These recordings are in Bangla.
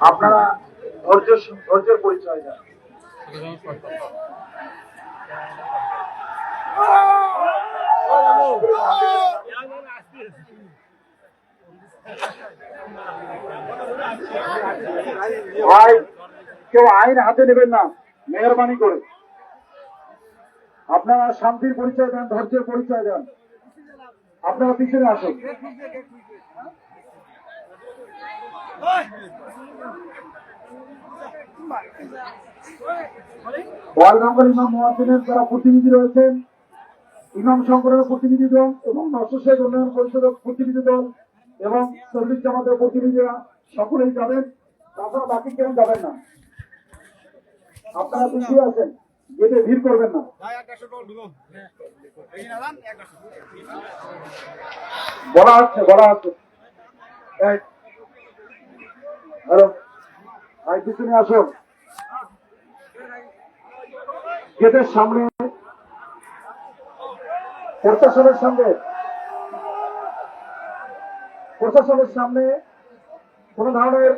আপনারা ধৈর্যের পরিচয় দেন। ভাই কেউ আইন হাতে নেবেন না, মেহরবানি করে আপনারা শান্তির পরিচয় দেন, ধৈর্যের পরিচয় দেন। আপনারা পিছনে আসুন। ওয়ালডাঙ্গল ইমাম মুয়াজ্জিনের যারা প্রতিনিধি রয়েছেন, ইমাম সংগঠনের প্রতিনিধি দল এবং নশো উন্নয়ন পরিষদের প্রতিনিধি দল এবং তবলিগ জামাতের প্রতিনিধিরা সকলেই যাবেন। তাছাড়া বাকি কেউ যাবেন না। আপনারা পিছিয়ে আছেন, গেটে ভিড় করবেন না। বলা হচ্ছে হ্যালো ভাই, পিছনে আসুন। গেটের সামনে প্রশাসনের সামনে কোন ধরনের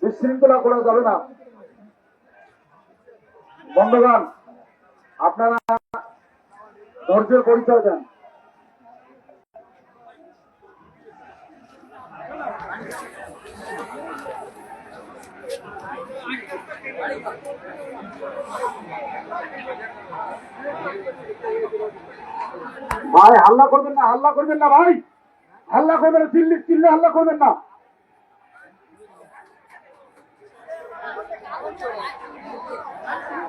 বিশৃঙ্খলা করা যাবে না। বন্ধুগণ, আপনারা ধৈর্যের পরিচয় দেন। ভাই হাল্লা করবেন না, ভাই হাল্লা করবেন না, চিল্লে হাল্লা করবেন না।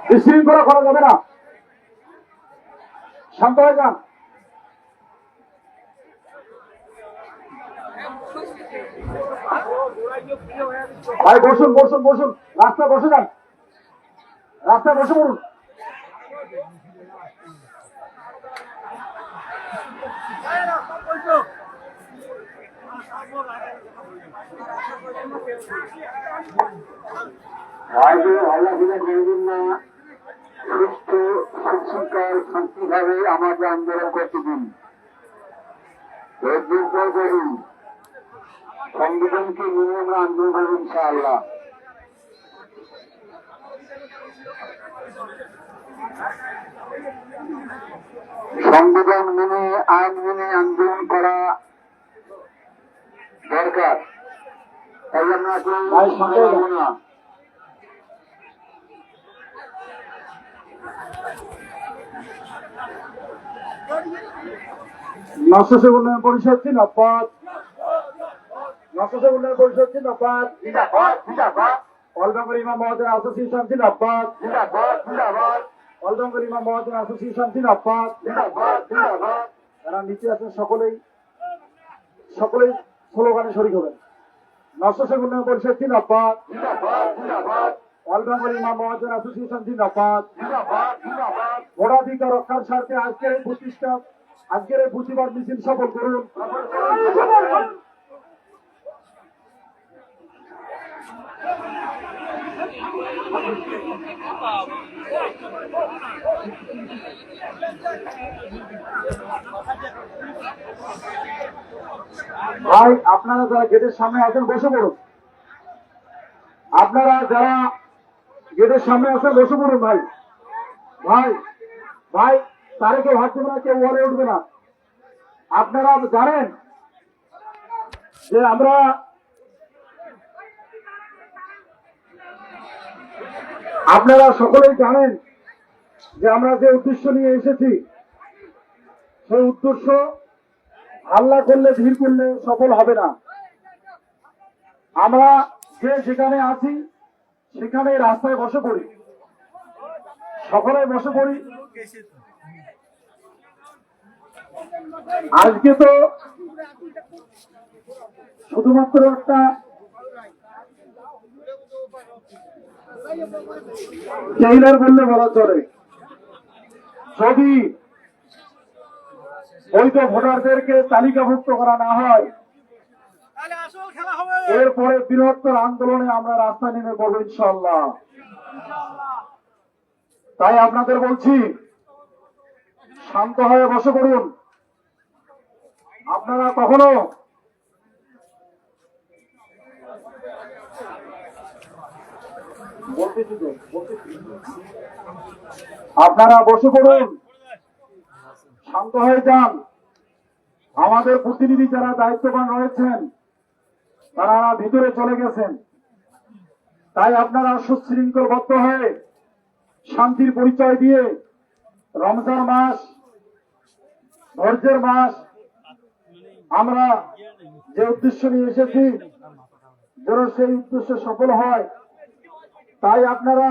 বিশৃঙ্খলা করা যাবে না, শান্ত হয়ে যান। ভাই বসুন, রাস্তায় বসে যান, রাস্তায় বসে পড়ুন। সুস্থ সুশৃঙ্খল শান্তিভাবে আমাদের আন্দোলন করতে দিন। দুর্বল করুন, সংবিধানকে নিয়ে আমরা আন্দোলন করব ইনশাআল্লাহ। সংবিধান মেনে, আইন মেনে আন্দোলন করা দরকার। তাই আমরা কেউ না। নশো উন্নয়ন পরিষদ জিন্দাবাদ, অলডাঙ্গল ইমাম মহাজন অ্যাসোসিয়েশন জিন্দাবাদ, অলডাঙ্গল ইমাম মহাজন অ্যাসোসিয়েশন জিন্দাবাদ। যারা নিচে আছেন সকলেই স্লোগানে শরীক হবেন। নশো উন্নয়ন পরিষদ জিন্দাবাদ, অলডাঙ্গল ইমাম মহাজন অ্যাসোসিয়েশন জিন্দাবাদ। ভোটাধিকার রক্ষার স্বার্থে আজকের এই প্রতিবাদ মিছিল সফল করুন। ভাই আপনারা যারা গেটের সামনে আছেন বসে পড়ুন। ভাই তারে কেউ হাঁটবে না, কেউ ওয়ালে উঠবে না। আপনারা জানেন যে আপনারা সকলেই জানেন যে আমরা যে উদ্দেশ্য নিয়ে এসেছি, সেই উদ্দেশ্য হাল্লা করলে, ভিড় করলে সফল হবে না। আমরা যে যেখানে আছি সেখানে রাস্তায় বসে পড়ি, সকলে বসে পড়ি। আজকে তো শুধুমাত্র একটা ট্রেইলার বললে বলা চলে। যদি বৈধ ভোটারদেরকে তালিকাভুক্ত করা না হয়, এরপরে বৃহত্তর আন্দোলনে আমরা রাস্তায় নেমে পড়ব ইনশাআল্লাহ। তাই আপনাদের বলছি, শান্ত হয়ে বসে পড়ুন। আপনারা কখনো আপনারা বসে পড়ুন, শান্ত হয়ে যান। আমাদের প্রতিনিধি যারা দায়িত্ববান রয়েছেন তারা ভিতরে চলে গেছেন, তাই আপনারা সুশৃঙ্খলবদ্ধ হয়ে শান্তির পরিচয় দিয়ে রমজান মাস, ধৈর্যের মাস, আমরা যে উদ্দেশ্য নিয়ে এসেছি যেন সেই উদ্দেশ্য সফল হয়, তাই আপনারা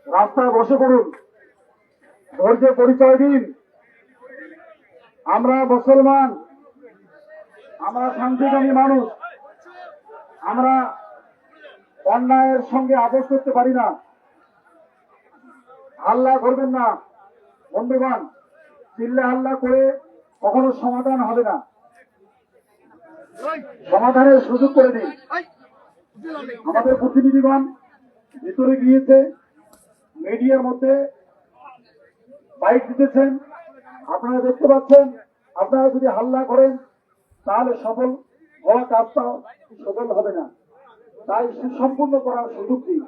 রাস্তায় বসে পড়ুন, ধৈর্যের পরিচয় দিন। আমরা মুসলমান, আমরা শান্তিকামী মানুষ, আমরা অন্যায়ের সঙ্গে আপোষ করতে পারি না। হাল্লা করবেন না বন্ধুগণ, চিল্লা হাল্লা করে কখনো সমাধান হবে না, সমাধানের সুযোগ করে দিন। আমাদের প্রতিনিধিগণ ভিতরে গিয়েছে, মিডিয়ার মধ্যে বাইক দিতেছেন, আপনারা দেখতে পাচ্ছেন। আপনারা যদি হাল্লা করেন তাহলে সফল হওয়া কাজটা সফল হবে না, তাই সুসম্পূর্ণ করার সুযোগ দিন।